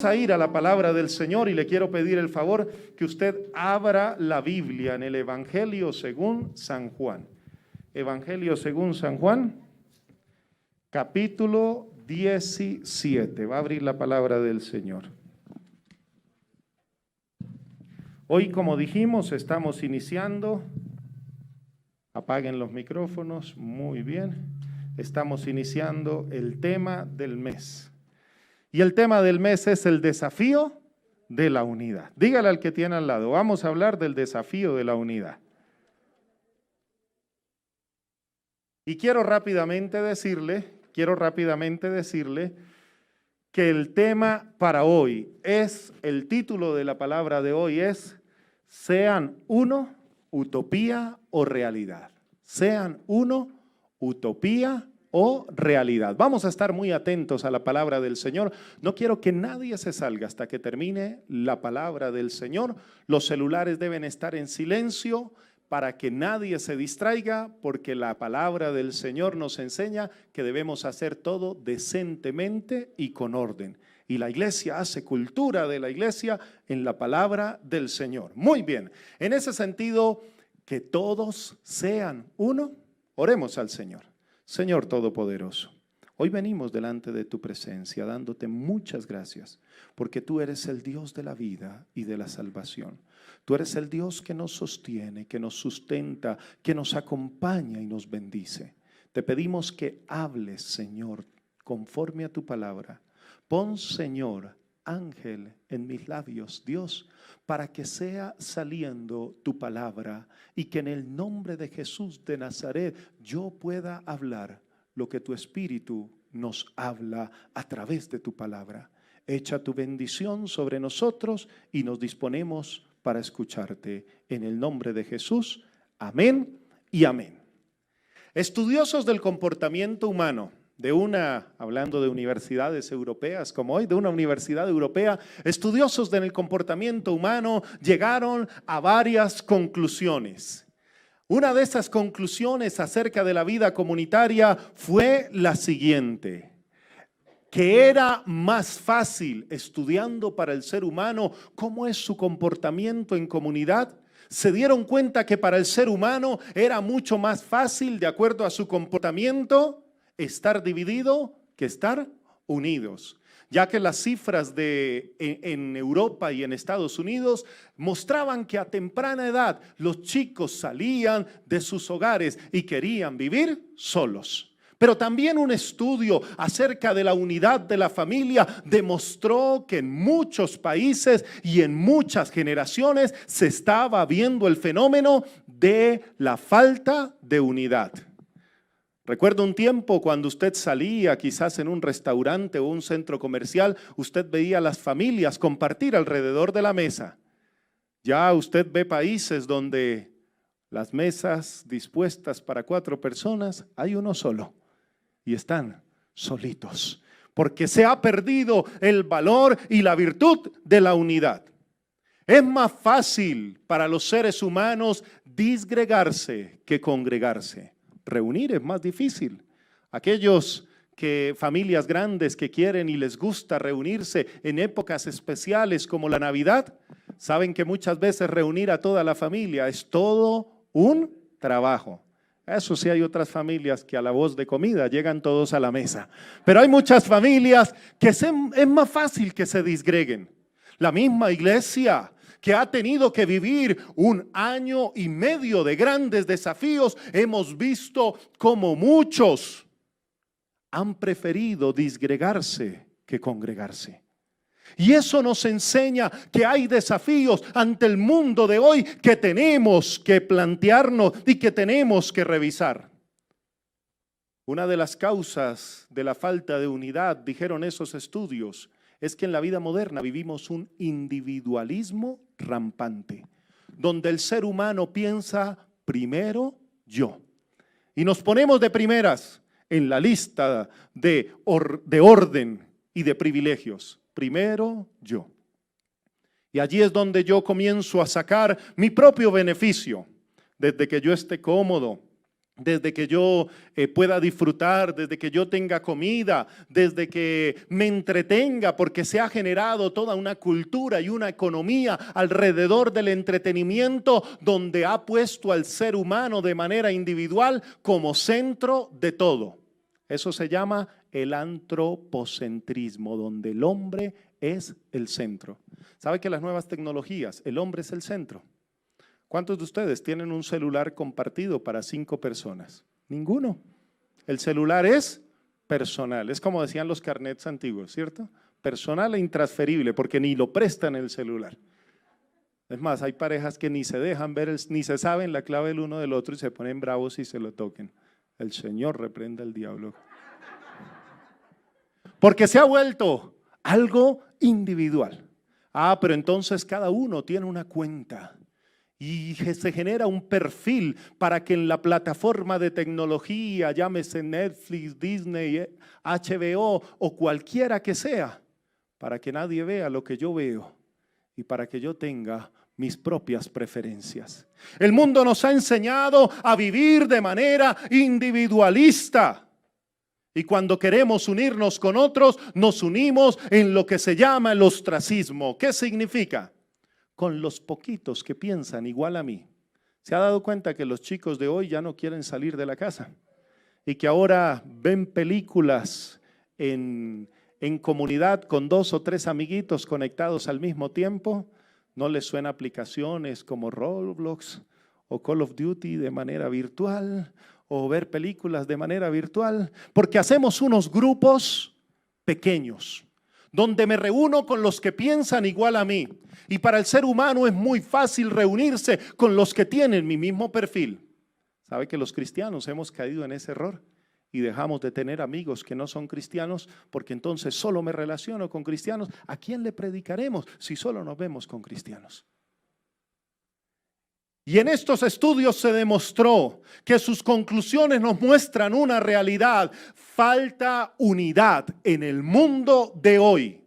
A ir a la palabra del Señor y le quiero pedir el favor que usted abra la Biblia en el Evangelio según San Juan. Evangelio según San Juan, capítulo 17. Va a abrir la palabra del Señor. Hoy, como dijimos, estamos iniciando. Apaguen los micrófonos. Muy bien. Estamos iniciando el tema del mes. Y el tema del mes es el desafío de la unidad. Dígale al que tiene al lado, vamos a hablar del desafío de la unidad. Y quiero rápidamente decirle que el tema para hoy es, el título de la palabra de hoy es, sean uno, utopía o realidad. Sean uno, utopía o realidad. Vamos a estar muy atentos a la palabra del Señor. No quiero que nadie se salga hasta que termine la palabra del Señor. Los celulares deben estar en silencio para que nadie se distraiga, porque la palabra del Señor nos enseña que debemos hacer todo decentemente y con orden. Y la iglesia hace cultura de la iglesia en la palabra del Señor. Muy bien, en ese sentido, que todos sean uno, oremos al Señor. Señor Todopoderoso, hoy venimos delante de tu presencia dándote muchas gracias porque tú eres el Dios de la vida y de la salvación. Tú eres el Dios que nos sostiene, que nos sustenta, que nos acompaña y nos bendice. Te pedimos que hables, Señor, conforme a tu palabra. Pon, Señor, ángel en mis labios, Dios, para que sea saliendo tu palabra y que en el nombre de Jesús de Nazaret yo pueda hablar lo que tu Espíritu nos habla a través de tu palabra. Echa tu bendición sobre nosotros y nos disponemos para escucharte. En el nombre de Jesús, amén y amén. Estudiosos del comportamiento humano, hablando de universidades europeas como hoy, de una universidad europea, estudiosos del comportamiento humano llegaron a varias conclusiones. Una de esas conclusiones acerca de la vida comunitaria fue la siguiente: que era más fácil, estudiando para el ser humano cómo es su comportamiento en comunidad. Se dieron cuenta que para el ser humano era mucho más fácil, de acuerdo a su comportamiento, estar dividido que estar unidos, ya que las cifras en Europa y en Estados Unidos mostraban que a temprana edad los chicos salían de sus hogares y querían vivir solos. Pero también un estudio acerca de la unidad de la familia demostró que en muchos países y en muchas generaciones se estaba viendo el fenómeno de la falta de unidad. Recuerdo un tiempo cuando usted salía quizás en un restaurante o un centro comercial, usted veía a las familias compartir alrededor de la mesa. Ya usted ve países donde las mesas dispuestas para 4 personas, hay uno solo y están solitos, porque se ha perdido el valor y la virtud de la unidad. Es más fácil para los seres humanos disgregarse que congregarse. Reunir es más difícil. Familias grandes que quieren y les gusta reunirse en épocas especiales como la Navidad, saben que muchas veces reunir a toda la familia es todo un trabajo. Eso sí, hay otras familias que a la voz de comida llegan todos a la mesa. Pero hay muchas familias que es más fácil que se disgreguen. La misma iglesia que ha tenido que vivir 1 año y medio de grandes desafíos, hemos visto cómo muchos han preferido disgregarse que congregarse. Y eso nos enseña que hay desafíos ante el mundo de hoy que tenemos que plantearnos y que tenemos que revisar. Una de las causas de la falta de unidad, dijeron esos estudios, es que en la vida moderna vivimos un individualismo rampante, donde el ser humano piensa primero yo. Y nos ponemos de primeras en la lista de orden y de privilegios. Primero yo. Y allí es donde yo comienzo a sacar mi propio beneficio. Desde que yo esté cómodo, desde que yo pueda disfrutar, desde que yo tenga comida, desde que me entretenga, porque se ha generado toda una cultura y una economía alrededor del entretenimiento donde ha puesto al ser humano de manera individual como centro de todo. Eso se llama el antropocentrismo, donde el hombre es el centro. ¿Sabe que las nuevas tecnologías, el hombre es el centro? ¿Cuántos de ustedes tienen un celular compartido para 5 personas? Ninguno. El celular es personal. Es como decían los carnets antiguos, ¿cierto? Personal e intransferible, porque ni lo prestan el celular. Es más, hay parejas que ni se dejan ver, ni se saben la clave del uno del otro y se ponen bravos y se lo toquen. El Señor reprenda al diablo. Porque se ha vuelto algo individual. Pero entonces cada uno tiene una cuenta. Y se genera un perfil para que en la plataforma de tecnología, llámese Netflix, Disney, HBO o cualquiera que sea, para que nadie vea lo que yo veo y para que yo tenga mis propias preferencias. El mundo nos ha enseñado a vivir de manera individualista. Y cuando queremos unirnos con otros, nos unimos en lo que se llama el ostracismo. ¿Qué significa? Con los poquitos que piensan igual a mí. ¿Se ha dado cuenta que los chicos de hoy ya no quieren salir de la casa? Y que ahora ven películas en comunidad con 2 o 3 amiguitos conectados al mismo tiempo. No les suena aplicaciones como Roblox o Call of Duty de manera virtual o ver películas de manera virtual. Porque hacemos unos grupos pequeños donde me reúno con los que piensan igual a mí. Y para el ser humano es muy fácil reunirse con los que tienen mi mismo perfil. ¿Sabe que los cristianos hemos caído en ese error? Y dejamos de tener amigos que no son cristianos, porque entonces solo me relaciono con cristianos. ¿A quién le predicaremos si solo nos vemos con cristianos? Y en estos estudios se demostró que sus conclusiones nos muestran una realidad. Falta unidad en el mundo de hoy.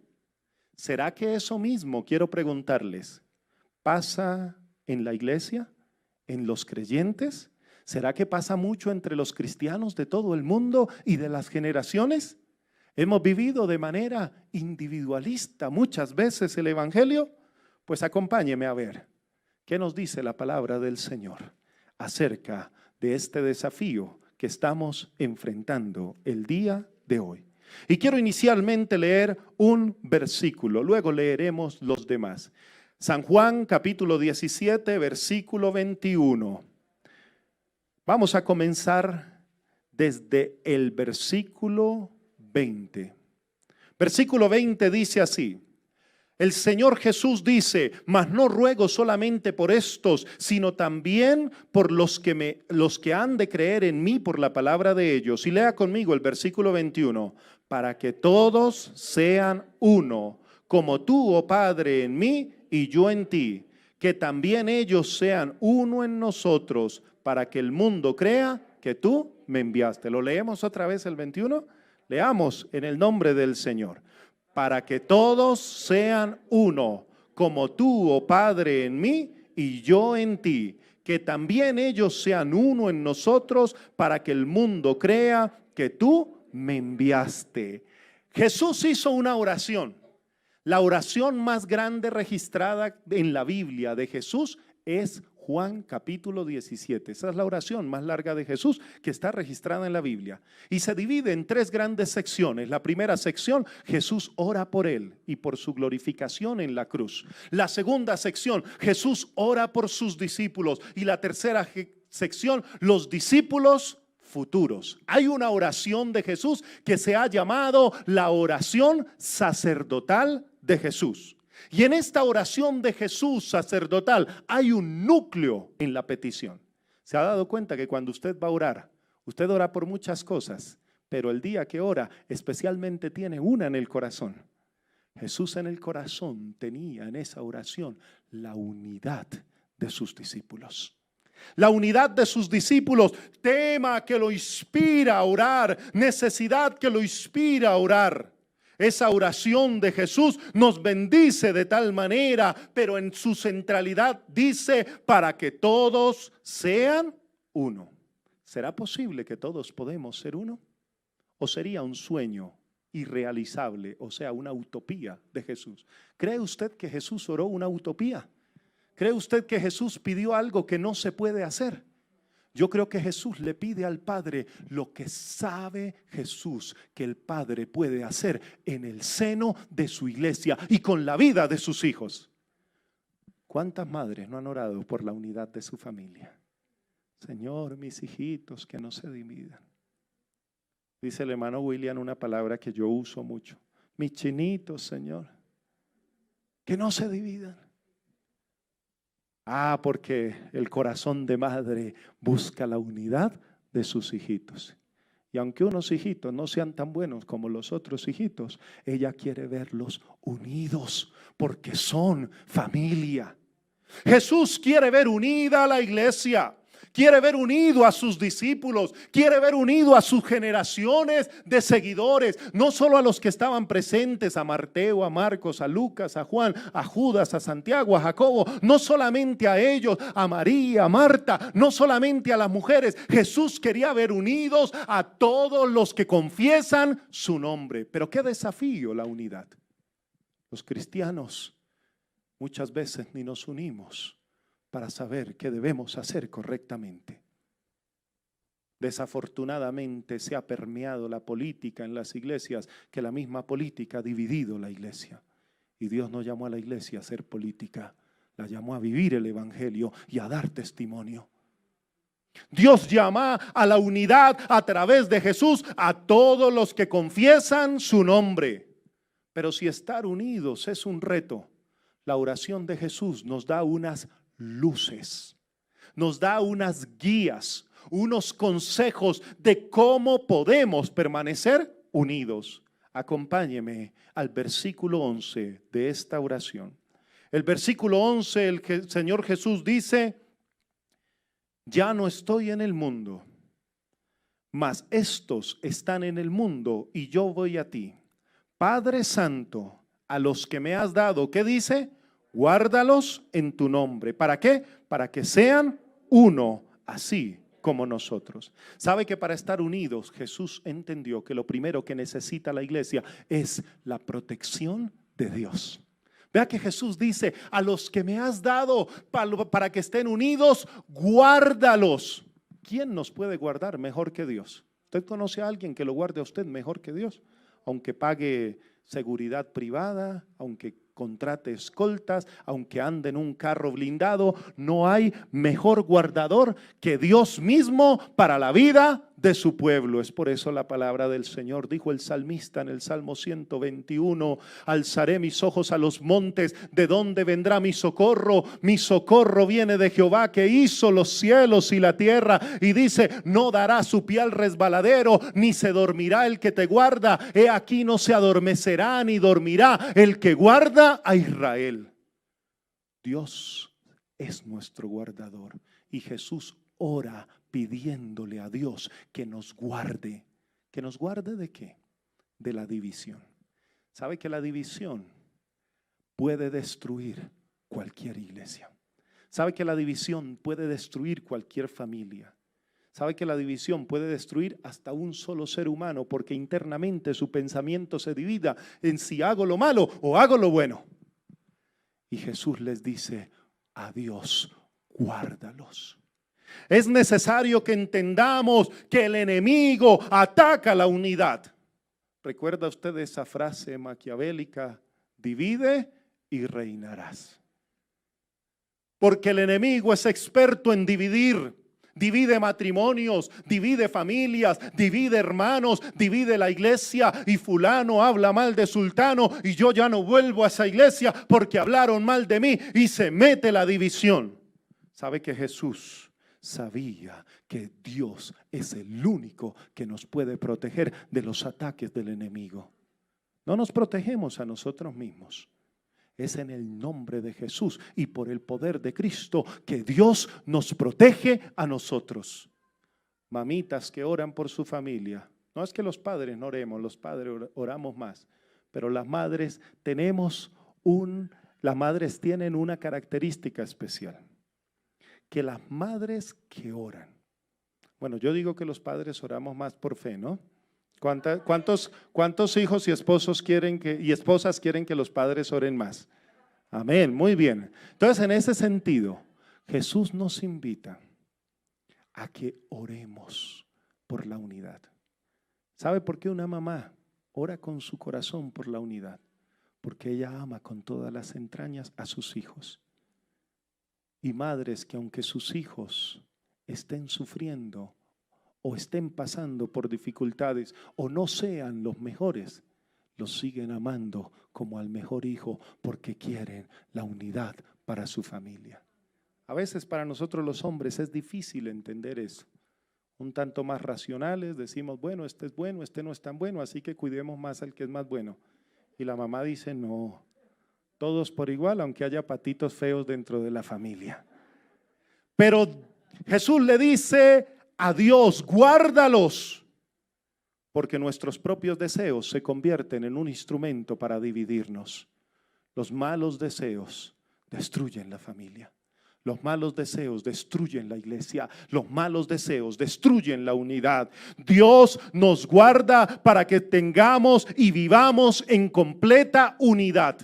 ¿Será que eso mismo, quiero preguntarles, pasa en la iglesia, en los creyentes? ¿Será que pasa mucho entre los cristianos de todo el mundo y de las generaciones? ¿Hemos vivido de manera individualista muchas veces el evangelio? Pues acompáñeme a ver qué nos dice la palabra del Señor acerca de este desafío que estamos enfrentando el día de hoy. Y quiero inicialmente leer un versículo, luego leeremos los demás. San Juan capítulo 17, versículo 21. Vamos a comenzar desde el versículo 20. Versículo 20 dice así: el Señor Jesús dice, mas no ruego solamente por estos, sino también por los que han de creer en mí por la palabra de ellos. Y lea conmigo el versículo 21. Para que todos sean uno, como tú, oh Padre, en mí y yo en ti. Que también ellos sean uno en nosotros, para que el mundo crea que tú me enviaste. ¿Lo leemos otra vez el 21? Leamos en el nombre del Señor. Para que todos sean uno, como tú, oh Padre, en mí y yo en ti. Que también ellos sean uno en nosotros, para que el mundo crea que tú me enviaste. Jesús hizo una oración. La oración más grande registrada en la Biblia de Jesús es Juan capítulo 17. Esa es la oración más larga de Jesús que está registrada en la Biblia. Y se divide en 3 grandes secciones. La primera sección, Jesús ora por él y por su glorificación en la cruz. La segunda sección, Jesús ora por sus discípulos. Y la tercera sección, los discípulos futuros. Hay una oración de Jesús que se ha llamado la oración sacerdotal de Jesús. Y en esta oración de Jesús sacerdotal hay un núcleo en la petición. ¿Se ha dado cuenta que cuando usted va a orar, usted ora por muchas cosas, pero el día que ora especialmente tiene una en el corazón? Jesús en el corazón tenía en esa oración la unidad de sus discípulos. La unidad de sus discípulos, tema que lo inspira a orar, necesidad que lo inspira a orar. Esa oración de Jesús nos bendice de tal manera, pero en su centralidad dice, para que todos sean uno. ¿Será posible que todos podemos ser uno? ¿O sería un sueño irrealizable, o sea, una utopía de Jesús? ¿Cree usted que Jesús oró una utopía? ¿Cree usted que Jesús pidió algo que no se puede hacer? Yo creo que Jesús le pide al Padre lo que sabe Jesús que el Padre puede hacer en el seno de su iglesia y con la vida de sus hijos. ¿Cuántas madres no han orado por la unidad de su familia? Señor, mis hijitos, que no se dividan. Dice el hermano William una palabra que yo uso mucho. Mis chinitos, Señor, que no se dividan. Porque el corazón de madre busca la unidad de sus hijitos. Y aunque unos hijitos no sean tan buenos como los otros hijitos, ella quiere verlos unidos porque son familia. Jesús quiere ver unida a la iglesia. Quiere ver unido a sus discípulos, quiere ver unido a sus generaciones de seguidores, no solo a los que estaban presentes, a Mateo, a Marcos, a Lucas, a Juan, a Judas, a Santiago, a Jacobo, no solamente a ellos, a María, a Marta, no solamente a las mujeres. Jesús quería ver unidos a todos los que confiesan su nombre. Pero qué desafío la unidad. Los cristianos muchas veces ni nos unimos para saber qué debemos hacer correctamente. Desafortunadamente se ha permeado la política en las iglesias, que la misma política ha dividido la iglesia. Y Dios no llamó a la iglesia a hacer política, la llamó a vivir el evangelio y a dar testimonio. Dios llama a la unidad a través de Jesús a todos los que confiesan su nombre. Pero si estar unidos es un reto, la oración de Jesús nos da unas luces, nos da unas guías, unos consejos de cómo podemos permanecer unidos. Acompáñeme al versículo 11 de esta oración. El versículo 11, el Señor Jesús dice: ya no estoy en el mundo, mas estos están en el mundo y yo voy a ti. Padre Santo, a los que me has dado, ¿qué dice? Guárdalos en tu nombre. ¿Para qué? Para que sean uno, así como nosotros. ¿Sabe que para estar unidos Jesús entendió que lo primero que necesita la iglesia es la protección de Dios? Vea que Jesús dice: a los que me has dado para que estén unidos, guárdalos. ¿Quién nos puede guardar mejor que Dios? ¿Usted conoce a alguien que lo guarde a usted mejor que Dios? Aunque pague seguridad privada, aunque contrate escoltas, aunque ande en un carro blindado, no hay mejor guardador que Dios mismo para la vida de su pueblo. Es por eso la palabra del Señor, dijo el salmista en el Salmo 121: alzaré mis ojos a los montes, ¿de dónde vendrá mi socorro? Mi socorro viene de Jehová, que hizo los cielos y la tierra. Y dice: no dará su pie al resbaladero, ni se dormirá el que te guarda. He aquí, no se adormecerá ni dormirá el que guarda a Israel. Dios es nuestro guardador y Jesús ora pidiéndole a Dios que nos guarde. ¿Que nos guarde de qué? De la división. ¿Sabe que la división puede destruir cualquier iglesia? ¿Sabe que la división puede destruir cualquier familia? ¿Sabe que la división puede destruir hasta un solo ser humano? Porque internamente su pensamiento se divida en si hago lo malo o hago lo bueno. Y Jesús les dice: a Dios guárdalos. Es necesario que entendamos que el enemigo ataca la unidad. ¿Recuerda usted esa frase maquiavélica? Divide y reinarás. Porque el enemigo es experto en dividir. Divide matrimonios, divide familias, divide hermanos, divide la iglesia. Y fulano habla mal de sultano y yo ya no vuelvo a esa iglesia porque hablaron mal de mí, y se mete la división. ¿Sabe que Jesús sabía que Dios es el único que nos puede proteger de los ataques del enemigo? No nos protegemos a nosotros mismos. Es en el nombre de Jesús y por el poder de Cristo que Dios nos protege a nosotros. Mamitas que oran por su familia. No es que los padres no oremos, los padres oramos más. Pero las madres tienen una característica especial. Que las madres que oran, Bueno, yo digo que los padres oramos más por fe, ¿no? ¿Cuántos hijos y esposos y esposas quieren que los padres oren más? Amén, muy bien. Entonces, en ese sentido, Jesús nos invita a que oremos por la unidad. ¿Sabe por qué una mamá ora con su corazón por la unidad? Porque ella ama con todas las entrañas a sus hijos. Y madres que aunque sus hijos estén sufriendo o estén pasando por dificultades o no sean los mejores, los siguen amando como al mejor hijo porque quieren la unidad para su familia. A veces para nosotros los hombres es difícil entender eso. Un tanto más racionales, decimos, bueno, este es bueno, este no es tan bueno, así que cuidemos más al que es más bueno. Y la mamá dice, no, todos por igual, aunque haya patitos feos dentro de la familia. Pero Jesús le dice a Dios, guárdalos, porque nuestros propios deseos se convierten en un instrumento para dividirnos. Los malos deseos destruyen la familia. Los malos deseos destruyen la iglesia. Los malos deseos destruyen la unidad. Dios nos guarda para que tengamos y vivamos en completa unidad.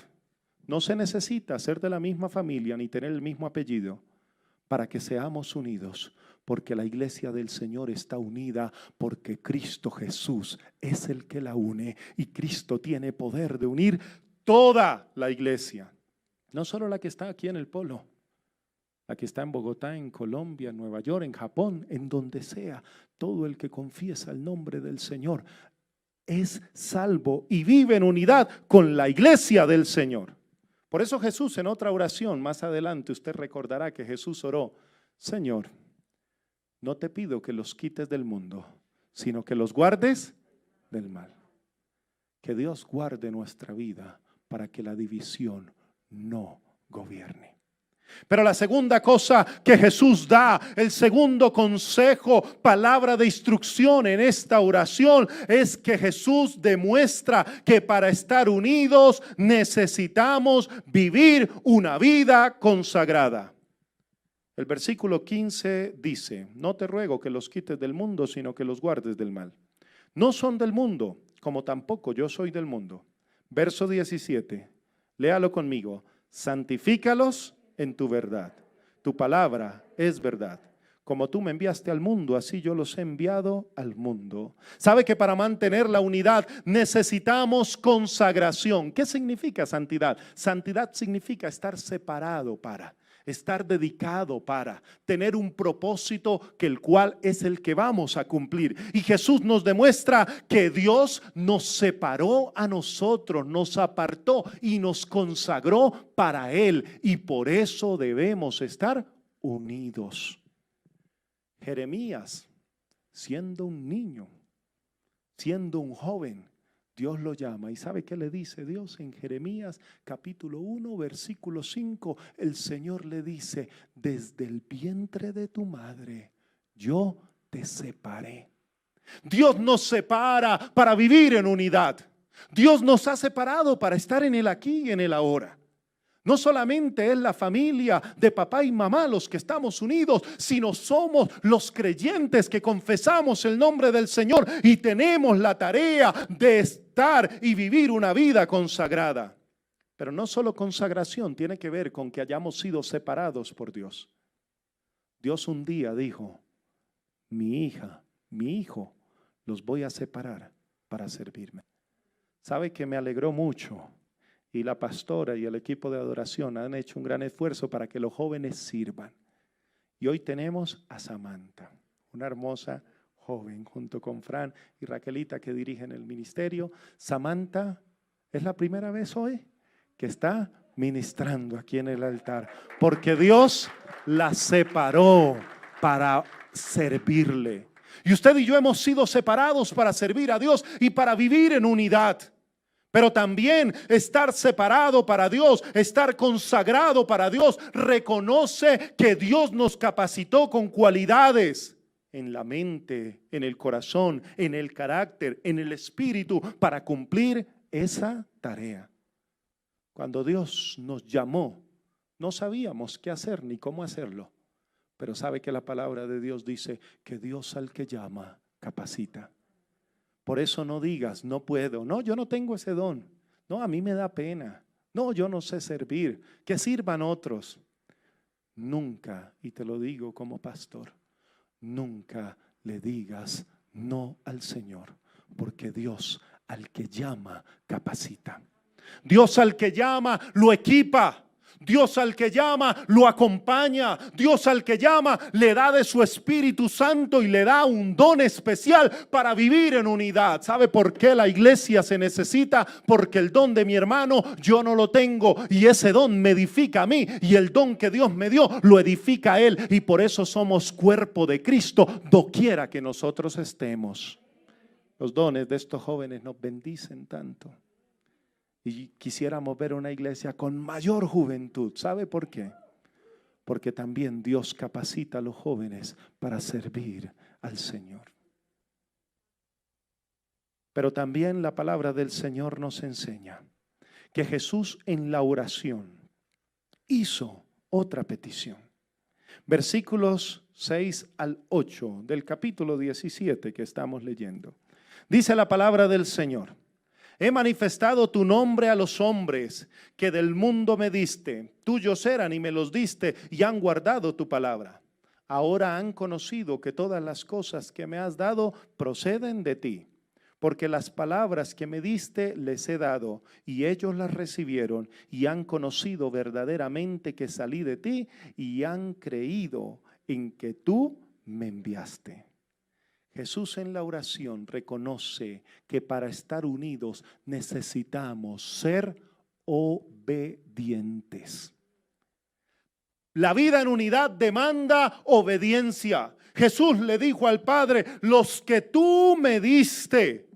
No se necesita ser de la misma familia ni tener el mismo apellido para que seamos unidos, porque la iglesia del Señor está unida, porque Cristo Jesús es el que la une y Cristo tiene poder de unir toda la iglesia. No solo la que está aquí en el Polo, la que está en Bogotá, en Colombia, en Nueva York, en Japón, en donde sea. Todo el que confiesa el nombre del Señor es salvo y vive en unidad con la iglesia del Señor. Por eso Jesús en otra oración, más adelante usted recordará que Jesús oró, Señor, no te pido que los quites del mundo, sino que los guardes del mal. Que Dios guarde nuestra vida para que la división no gobierne. Pero la segunda cosa que Jesús da, el segundo consejo, palabra de instrucción en esta oración, es que Jesús demuestra que para estar unidos necesitamos vivir una vida consagrada. El versículo 15 dice, no te ruego que los quites del mundo, sino que los guardes del mal. No son del mundo, como tampoco yo soy del mundo. Verso 17, léalo conmigo, santifícalos en tu verdad. Tu palabra es verdad. Como tú me enviaste al mundo, así yo los he enviado al mundo. ¿Sabe que para mantener la unidad necesitamos consagración? ¿Qué significa santidad? Santidad significa estar separado para, estar dedicado para, tener un propósito que el cual es el que vamos a cumplir. Y Jesús nos demuestra que Dios nos separó a nosotros, nos apartó y nos consagró para Él. Y por eso debemos estar unidos. Jeremías, siendo un niño, siendo un joven, Dios lo llama. ¿Y sabe qué le dice Dios en Jeremías capítulo 1 versículo 5? El Señor le dice, desde el vientre de tu madre yo te separé. Dios nos separa para vivir en unidad. Dios nos ha separado para estar en el aquí y en el ahora. No solamente es la familia de papá y mamá los que estamos unidos, sino somos los creyentes que confesamos el nombre del Señor y tenemos la tarea de estar y vivir una vida consagrada. Pero no solo consagración tiene que ver con que hayamos sido separados por Dios. Dios un día dijo, mi hija, mi hijo, los voy a separar para servirme. ¿Sabe que me alegró mucho? Y la pastora y el equipo de adoración han hecho un gran esfuerzo para que los jóvenes sirvan. Y hoy tenemos a Samantha, una hermosa joven, junto con Fran y Raquelita que dirigen el ministerio. Samantha es la primera vez hoy que está ministrando aquí en el altar, porque Dios la separó para servirle. Y usted y yo hemos sido separados para servir a Dios y para vivir en unidad. Pero también estar separado para Dios, estar consagrado para Dios, reconoce que Dios nos capacitó con cualidades en la mente, en el corazón, en el carácter, en el espíritu, para cumplir esa tarea. Cuando Dios nos llamó, no sabíamos qué hacer ni cómo hacerlo, Pero sabe que la palabra de Dios dice que Dios al que llama capacita. Por eso no digas, no puedo, no, yo no tengo ese don, no, a mí me da pena, no, yo no sé servir, que sirvan otros. Nunca, y te lo digo como pastor, nunca le digas no al Señor, porque Dios al que llama capacita. Dios al que llama lo equipa. Dios al que llama lo acompaña. Dios al que llama le da de su Espíritu Santo y le da un don especial para vivir en unidad. ¿Sabe por qué la iglesia se necesita? Porque el don de mi hermano yo no lo tengo y ese don me edifica a mí y el don que Dios me dio lo edifica a él, y por eso somos cuerpo de Cristo doquiera que nosotros estemos. Los dones de estos jóvenes nos bendicen tanto. Y quisiéramos ver una iglesia con mayor juventud. ¿Sabe por qué? Porque también Dios capacita a los jóvenes para servir al Señor. Pero también la palabra del Señor nos enseña que Jesús en la oración hizo otra petición. Versículos 6 al 8 del capítulo 17 que estamos leyendo. Dice la palabra del Señor: he manifestado tu nombre a los hombres que del mundo me diste. Tuyos eran y me los diste y han guardado tu palabra. Ahora han conocido que todas las cosas que me has dado proceden de ti. Porque las palabras que me diste les he dado y ellos las recibieron y han conocido verdaderamente que salí de ti y han creído en que tú me enviaste. Jesús en la oración reconoce que para estar unidos necesitamos ser obedientes. La vida en unidad demanda obediencia. Jesús le dijo al Padre: los que tú me diste,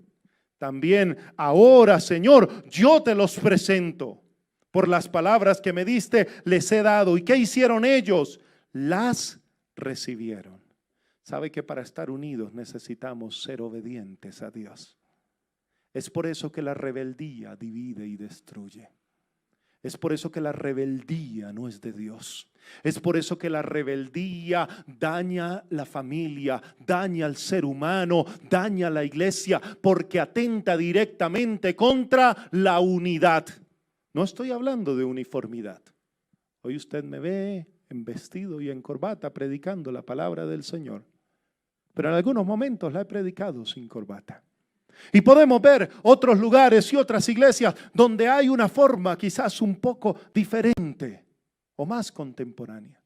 también ahora, Señor, yo te los presento. Por las palabras que me diste les he dado. ¿Y qué hicieron ellos? Las recibieron. ¿Sabe que para estar unidos necesitamos ser obedientes a Dios? Es por eso que la rebeldía divide y destruye. Es por eso que la rebeldía no es de Dios. Es por eso que la rebeldía daña la familia, daña al ser humano, daña a la iglesia, porque atenta directamente contra la unidad. No estoy hablando de uniformidad. Hoy usted me ve en vestido y en corbata predicando la palabra del Señor. Pero en algunos momentos la he predicado sin corbata. Y podemos ver otros lugares y otras iglesias donde hay una forma quizás un poco diferente o más contemporánea.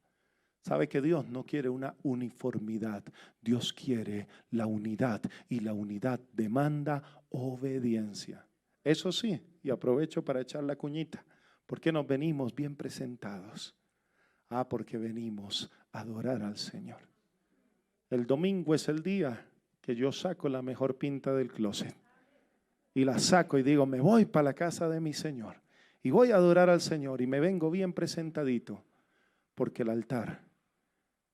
Sabe que Dios no quiere una uniformidad. Dios quiere la unidad y la unidad demanda obediencia. Eso sí, y aprovecho para echar la cuñita. ¿Por qué nos venimos bien presentados? Porque venimos a adorar al Señor. El domingo es el día que yo saco la mejor pinta del closet y la saco y digo: me voy para la casa de mi Señor y voy a adorar al Señor, y me vengo bien presentadito, porque el altar,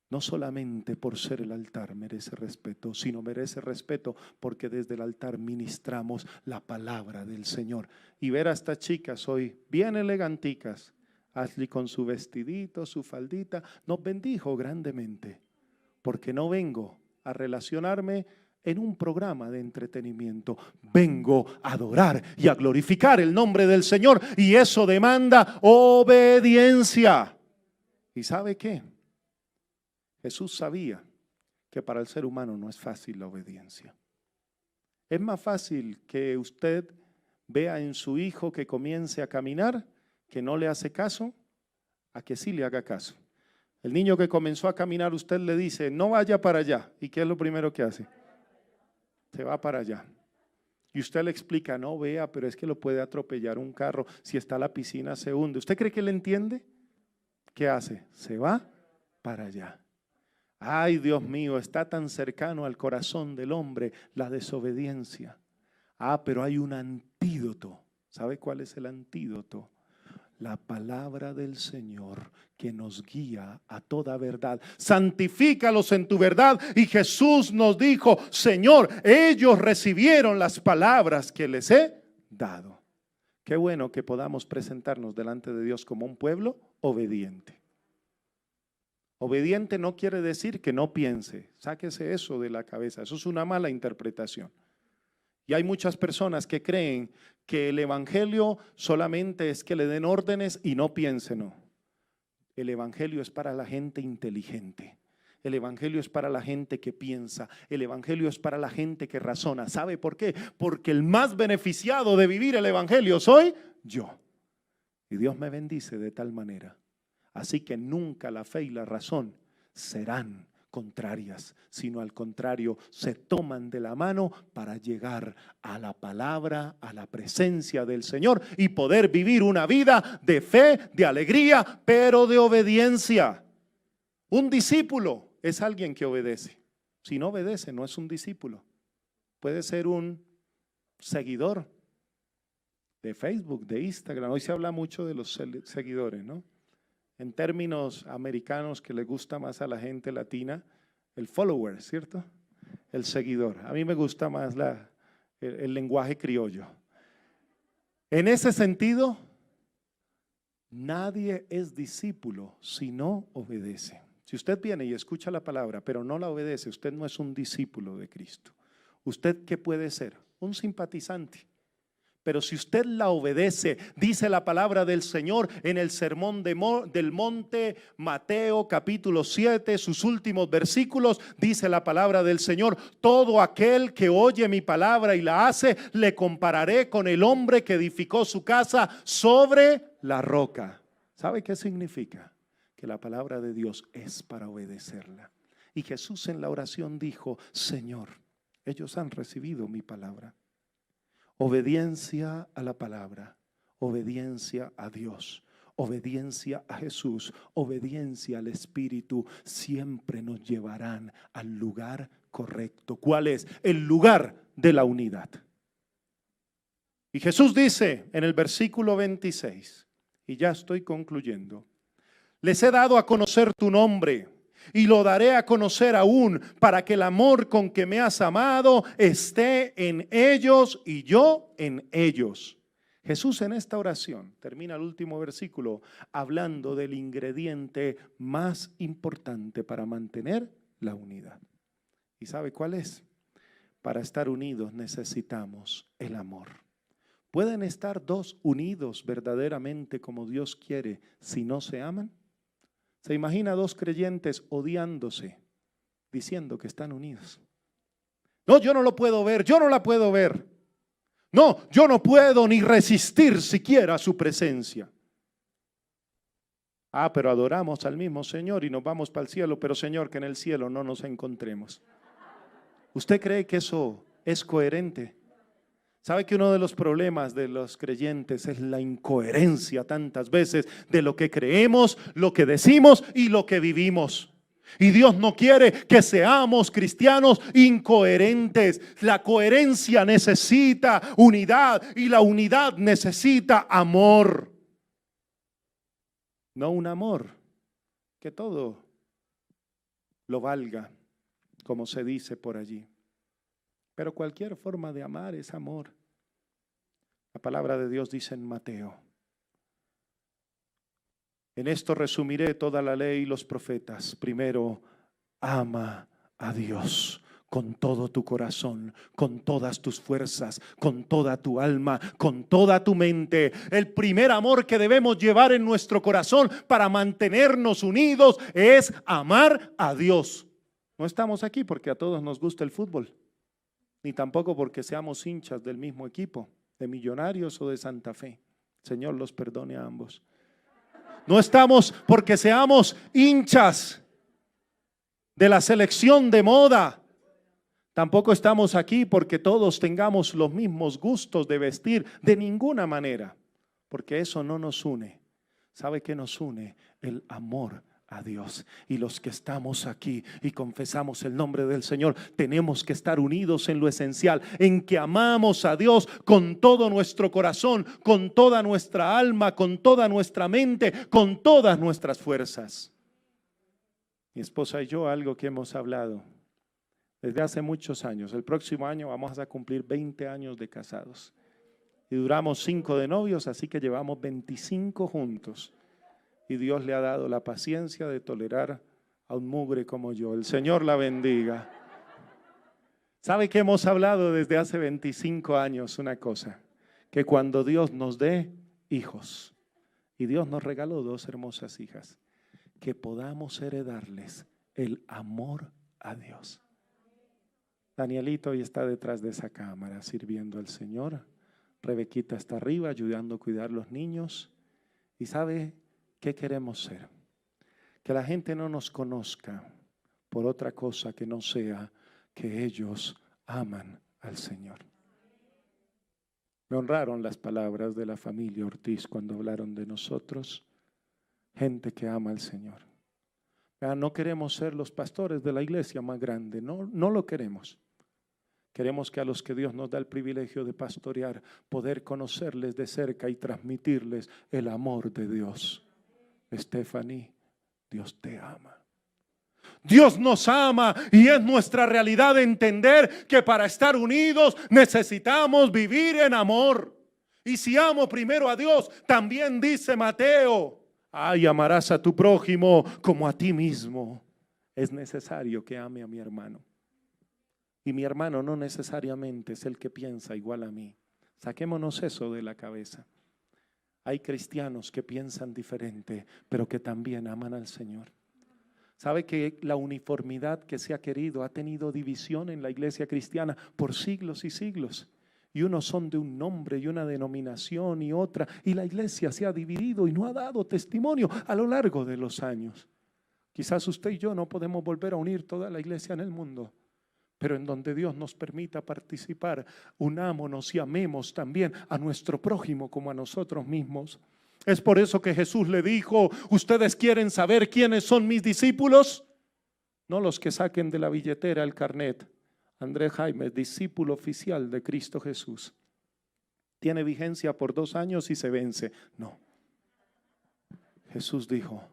no solamente por ser el altar merece respeto, sino merece respeto porque desde el altar ministramos la palabra del Señor. Y ver a estas chicas hoy bien eleganticas, Ashley con su vestidito, su faldita, nos bendijo grandemente. Porque no vengo a relacionarme en un programa de entretenimiento. Vengo a adorar y a glorificar el nombre del Señor. Y eso demanda obediencia. ¿Y sabe qué? Jesús sabía que para el ser humano no es fácil la obediencia. Es más fácil que usted vea en su hijo que comience a caminar, que no le hace caso, a que sí le haga caso. El niño que comenzó a caminar, usted le dice: no vaya para allá. ¿Y qué es lo primero que hace? Se va para allá. Y usted le explica: no vea, pero es que lo puede atropellar un carro. Si está la piscina se hunde. ¿Usted cree que le entiende? ¿Qué hace? Se va para allá. Ay, Dios mío, está tan cercano al corazón del hombre la desobediencia. Pero hay un antídoto. ¿Sabe cuál es el antídoto? La palabra del Señor, que nos guía a toda verdad. Santifícalos en tu verdad. Y Jesús nos dijo: Señor, ellos recibieron las palabras que les he dado. Qué bueno que podamos presentarnos delante de Dios como un pueblo obediente. Obediente no quiere decir que no piense. Sáquese eso de la cabeza. Eso es una mala interpretación. Y hay muchas personas que creen que el evangelio solamente es que le den órdenes y no piense, no. El evangelio es para la gente inteligente. El evangelio es para la gente que piensa. El evangelio es para la gente que razona. ¿Sabe por qué? Porque el más beneficiado de vivir el evangelio soy yo. Y Dios me bendice de tal manera. Así que nunca la fe y la razón serán contrarias, sino al contrario, se toman de la mano para llegar a la palabra, a la presencia del Señor y poder vivir una vida de fe, de alegría, pero de obediencia. Un discípulo es alguien que obedece. Si no obedece, no es un discípulo. Puede ser un seguidor de Facebook, de Instagram. Hoy se habla mucho de los seguidores, ¿no? En términos americanos que le gusta más a la gente latina, el follower, ¿cierto? El seguidor. A mí me gusta más el lenguaje criollo. En ese sentido, nadie es discípulo si no obedece. Si usted viene y escucha la palabra, pero no la obedece, usted no es un discípulo de Cristo. ¿Usted qué puede ser? Un simpatizante. Pero si usted la obedece, dice la palabra del Señor en el sermón del monte, Mateo capítulo 7, sus últimos versículos, dice la palabra del Señor: todo aquel que oye mi palabra y la hace, le compararé con el hombre que edificó su casa sobre la roca. ¿Sabe qué significa? Que la palabra de Dios es para obedecerla. Y Jesús en la oración dijo: Señor, ellos han recibido mi palabra. Obediencia a la palabra, obediencia a Dios, obediencia a Jesús, obediencia al Espíritu, siempre nos llevarán al lugar correcto. ¿Cuál es? El lugar de la unidad. Y Jesús dice en el versículo 26, y ya estoy concluyendo: les he dado a conocer tu nombre y lo daré a conocer aún, para que el amor con que me has amado esté en ellos y yo en ellos. Jesús en esta oración termina el último versículo hablando del ingrediente más importante para mantener la unidad. ¿Y sabe cuál es? Para estar unidos necesitamos el amor. ¿Pueden estar dos unidos verdaderamente como Dios quiere si no se aman? ¿Se imagina dos creyentes odiándose, diciendo que están unidos? No, yo no lo puedo ver, yo no la puedo ver. No, yo no puedo ni resistir siquiera a su presencia. Ah, pero adoramos al mismo Señor y nos vamos para el cielo, pero Señor, que en el cielo no nos encontremos. ¿Usted cree que eso es coherente? ¿Sabe que uno de los problemas de los creyentes es la incoherencia tantas veces de lo que creemos, lo que decimos y lo que vivimos? Y Dios no quiere que seamos cristianos incoherentes. La coherencia necesita unidad y la unidad necesita amor. No un amor que todo lo valga, como se dice por allí. Pero cualquier forma de amar es amor. La palabra de Dios dice en Mateo: en esto resumiré toda la ley y los profetas. Primero, ama a Dios con todo tu corazón, con todas tus fuerzas, con toda tu alma, con toda tu mente. El primer amor que debemos llevar en nuestro corazón para mantenernos unidos es amar a Dios. No estamos aquí porque a todos nos gusta el fútbol, ni tampoco porque seamos hinchas del mismo equipo, de Millonarios o de Santa Fe. Señor los perdone a ambos. No estamos porque seamos hinchas de la selección de moda. Tampoco estamos aquí porque todos tengamos los mismos gustos de vestir, de ninguna manera, porque eso no nos une. ¿Sabe qué nos une? El amor a Dios. Y los que estamos aquí y confesamos el nombre del Señor, tenemos que estar unidos en lo esencial, en que amamos a Dios con todo nuestro corazón, con toda nuestra alma, con toda nuestra mente, con todas nuestras fuerzas. Mi esposa y yo, algo que hemos hablado desde hace muchos años. El próximo año vamos a cumplir 20 años de casados y duramos 5 de novios, así que llevamos 25 juntos. Y Dios le ha dado la paciencia de tolerar a un mugre como yo. El Señor la bendiga. ¿Sabe que hemos hablado desde hace 25 años una cosa? Que cuando Dios nos dé hijos, y Dios nos regaló 2 hermosas hijas, que podamos heredarles el amor a Dios. Danielito hoy está detrás de esa cámara sirviendo al Señor. Rebequita está arriba ayudando a cuidar los niños. ¿Y sabe qué queremos ser? Que la gente no nos conozca por otra cosa que no sea que ellos aman al Señor. Me honraron las palabras de la familia Ortiz cuando hablaron de nosotros. Gente que ama al Señor. No queremos ser los pastores de la iglesia más grande, no lo queremos. Queremos que a los que Dios nos da el privilegio de pastorear, poder conocerles de cerca y transmitirles el amor de Dios. Stephanie, Dios te ama. Dios nos ama y es nuestra realidad entender que para estar unidos necesitamos vivir en amor. Y si amo primero a Dios, también dice Mateo, ay, amarás a tu prójimo como a ti mismo. Es necesario que ame a mi hermano. Y mi hermano no necesariamente es el que piensa igual a mí. Saquémonos eso de la cabeza. Hay cristianos que piensan diferente, pero que también aman al Señor. ¿Sabe que la uniformidad que se ha querido ha tenido división en la iglesia cristiana por siglos y siglos? Y unos son de un nombre y una denominación y otra. Y la iglesia se ha dividido y no ha dado testimonio a lo largo de los años. Quizás usted y yo no podemos volver a unir toda la iglesia en el mundo. Pero en donde Dios nos permita participar, unámonos y amemos también a nuestro prójimo como a nosotros mismos. Es por eso que Jesús le dijo, ¿ustedes quieren saber quiénes son mis discípulos? No los que saquen de la billetera el carnet. Andrés Jaime, discípulo oficial de Cristo Jesús. Tiene vigencia por 2 años y se vence. No. Jesús dijo,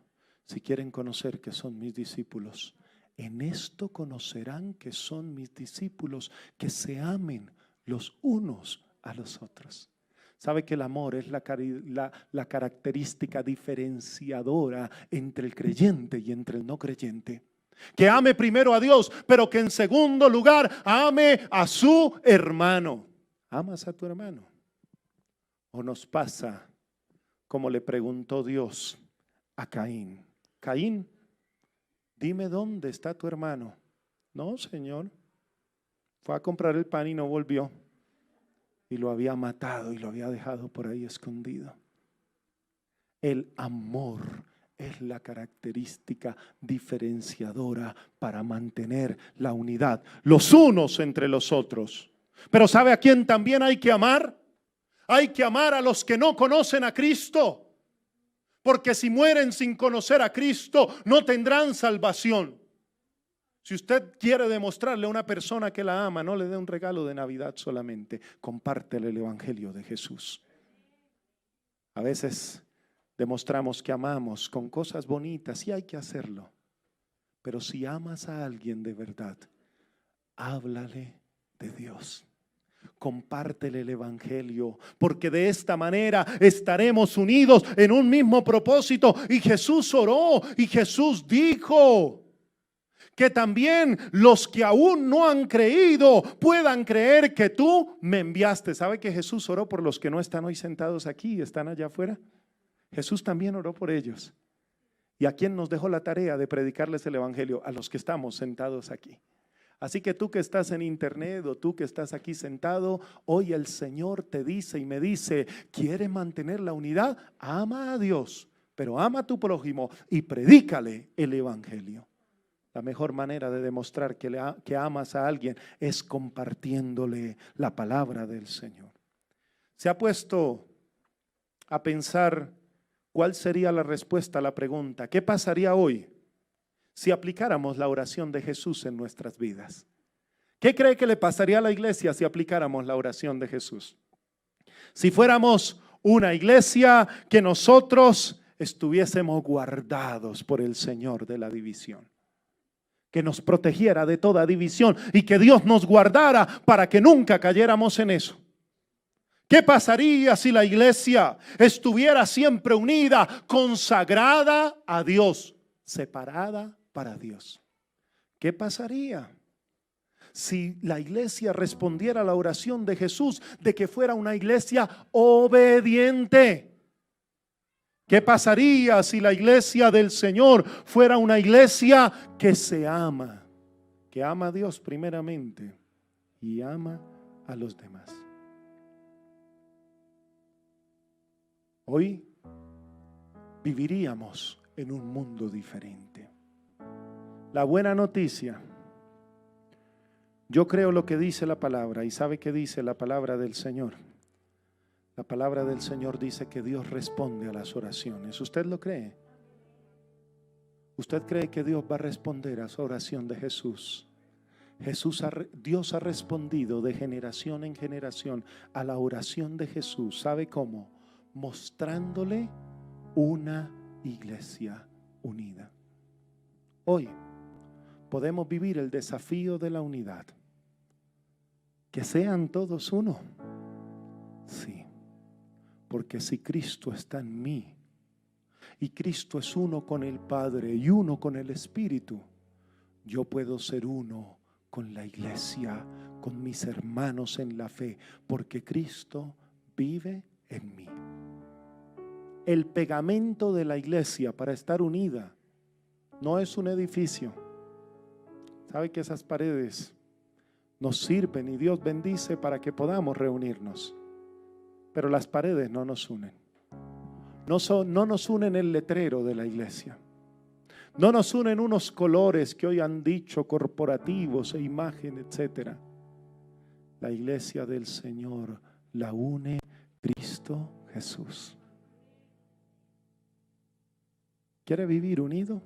si quieren conocer que son mis discípulos, en esto conocerán que son mis discípulos, que se amen los unos a los otros. ¿Sabe que el amor es la característica diferenciadora entre el creyente y entre el no creyente? Que ame primero a Dios, pero que en segundo lugar ame a su hermano. ¿Amas a tu hermano? ¿O nos pasa como le preguntó Dios a Caín? Caín, dime dónde está tu hermano. No, Señor. Fue a comprar el pan y no volvió. Y lo había matado y lo había dejado por ahí escondido. El amor es la característica diferenciadora para mantener la unidad, los unos entre los otros. Pero ¿sabe a quién también hay que amar? Hay que amar a los que no conocen a Cristo. Porque si mueren sin conocer a Cristo, no tendrán salvación. Si usted quiere demostrarle a una persona que la ama, no le dé un regalo de Navidad solamente. Compártele el Evangelio de Jesús. A veces demostramos que amamos con cosas bonitas y hay que hacerlo. Pero si amas a alguien de verdad, háblale de Dios. Compártele el Evangelio, porque de esta manera estaremos unidos en un mismo propósito. Y Jesús oró y Jesús dijo que también los que aún no han creído puedan creer que tú me enviaste. ¿Sabe que Jesús oró por los que no están hoy sentados aquí, están allá afuera? Jesús también oró por ellos. ¿Y a quién nos dejó la tarea de predicarles el Evangelio? A los que estamos sentados aquí. Así que tú que estás en internet o tú que estás aquí sentado, hoy el Señor te dice y me dice, ¿quieres mantener la unidad? Ama a Dios, pero ama a tu prójimo y predícale el Evangelio. La mejor manera de demostrar que amas a alguien es compartiéndole la palabra del Señor. ¿Se ha puesto a pensar cuál sería la respuesta a la pregunta? ¿Qué pasaría hoy si aplicáramos la oración de Jesús en nuestras vidas? ¿Qué cree que le pasaría a la iglesia si aplicáramos la oración de Jesús? Si fuéramos una iglesia que nosotros estuviésemos guardados por el Señor de la división, que nos protegiera de toda división y que Dios nos guardara para que nunca cayéramos en eso. ¿Qué pasaría si la iglesia estuviera siempre unida, consagrada a Dios, separada para Dios. ¿Qué pasaría si la iglesia respondiera a la oración de Jesús de que fuera una iglesia obediente? ¿Qué pasaría si la iglesia del Señor fuera una iglesia que se ama? Que ama a Dios primeramente y ama a los demás. Hoy viviríamos en un mundo diferente. La buena noticia, yo creo lo que dice la palabra, y ¿sabe qué dice la palabra del Señor? La palabra del Señor dice que Dios responde a las oraciones. ¿Usted lo cree? ¿Usted cree que Dios va a responder a su oración de Jesús? Dios ha respondido de generación en generación a la oración de Jesús. ¿Sabe cómo? Mostrándole una iglesia unida. Hoy podemos vivir el desafío de la unidad. Que sean todos uno. Sí, porque si Cristo está en mí y Cristo es uno con el Padre y uno con el Espíritu, yo puedo ser uno con la iglesia, con mis hermanos en la fe, porque Cristo vive en mí. El pegamento de la iglesia para estar unida no es un edificio. ¿Sabe que esas paredes nos sirven y Dios bendice para que podamos reunirnos? Pero las paredes no nos unen. No nos unen el letrero de la iglesia. No nos unen unos colores que hoy han dicho corporativos e imagen, etc. La iglesia del Señor la une Cristo Jesús. ¿Quiere vivir unido?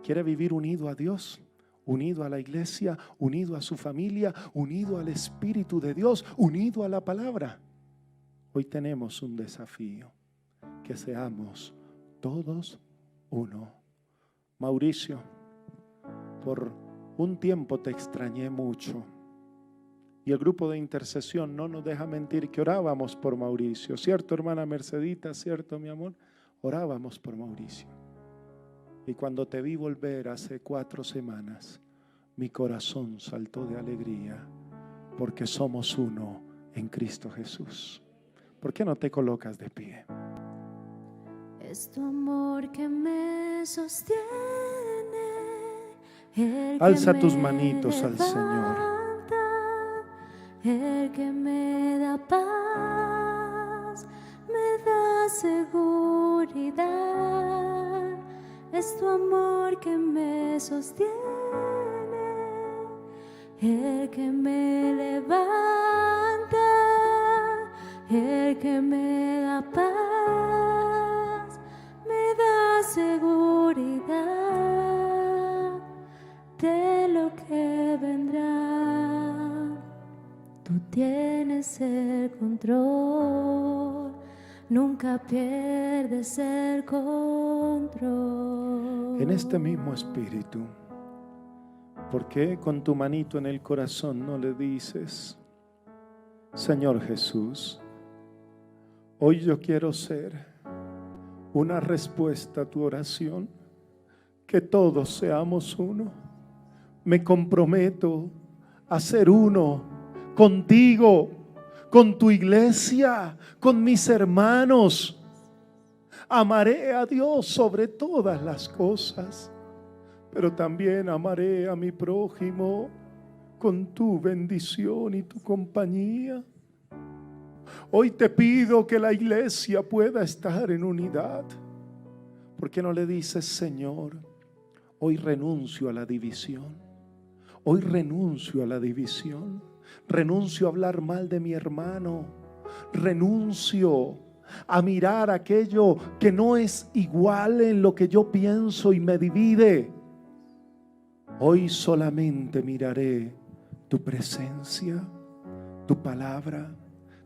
¿Quiere vivir unido a Dios? Unido a la iglesia, unido a su familia, unido al Espíritu de Dios, unido a la palabra. Hoy tenemos un desafío, que seamos todos uno. Mauricio, por un tiempo te extrañé mucho. Y el grupo de intercesión no nos deja mentir que orábamos por Mauricio. ¿Cierto, hermana Mercedita? ¿Cierto, mi amor? Orábamos por Mauricio. Y cuando te vi volver hace 4 semanas, mi corazón saltó de alegría, porque somos uno en Cristo Jesús. ¿Por qué no te colocas de pie? Es tu amor que me sostiene. Alza tus manitos al Señor. El que me da paz, me da seguridad. Es tu amor que me sostiene, el que me levanta, el que me da paz, me da seguridad de lo que vendrá. Tú tienes el control, nunca pierdes el control. En este mismo espíritu, ¿por qué con tu manito en el corazón no le dices: Señor Jesús, hoy yo quiero ser una respuesta a tu oración, que todos seamos uno? Me comprometo a ser uno contigo, con tu iglesia, con mis hermanos. Amaré a Dios sobre todas las cosas, pero también amaré a mi prójimo con tu bendición y tu compañía. Hoy te pido que la iglesia pueda estar en unidad. ¿Por qué no le dices: Señor, hoy renuncio a la división? Hoy renuncio a la división. Renuncio a hablar mal de mi hermano. Renuncio a mirar aquello que no es igual en lo que yo pienso y me divide. Hoy solamente miraré tu presencia, tu palabra,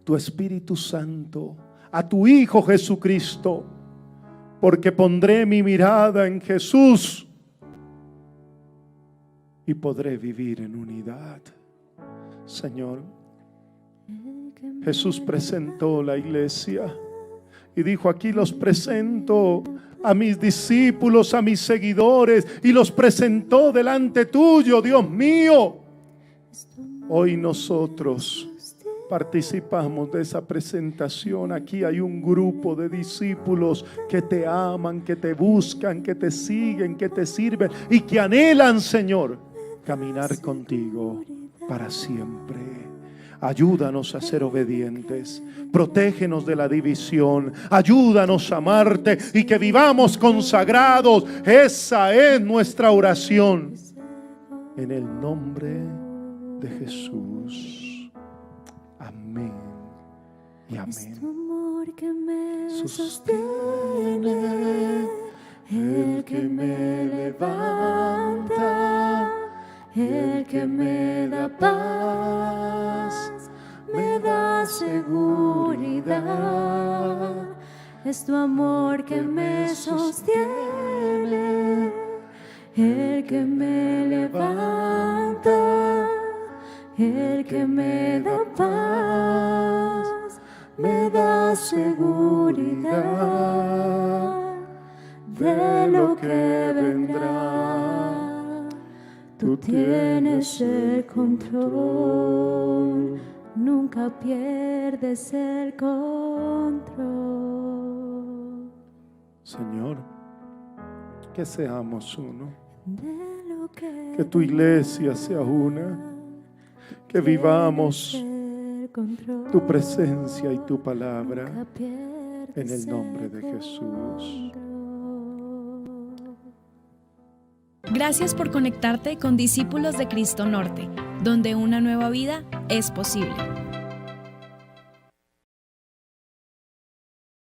tu Espíritu Santo, a tu Hijo Jesucristo, porque pondré mi mirada en Jesús y podré vivir en unidad. Señor, Jesús presentó la iglesia Y dijo, aquí los presento a mis discípulos, a mis seguidores, y los presentó delante tuyo, Dios mío. Hoy nosotros participamos de esa presentación. Aquí hay un grupo de discípulos que te aman, que te buscan, que te siguen, que te sirven y que anhelan, Señor, caminar contigo para siempre. Ayúdanos a ser obedientes, protégenos de la división, ayúdanos a amarte y que vivamos consagrados. Esa es nuestra oración. En el nombre de Jesús. Amén y amén. Es tu amor que me Sostiene, el que me levanta, el que me da paz, me da seguridad. Es tu amor que me sostiene, el que me levanta, el que me da paz, me da seguridad de lo que vendrá. Tú tienes el control, nunca pierdes el control. Señor, que seamos uno, De lo que tu iglesia sea una, que vivamos el control, tu presencia y tu palabra nunca pierdes en el nombre de el Jesús. control. Gracias por conectarte con Discípulos de Cristo Norte, donde una nueva vida es posible.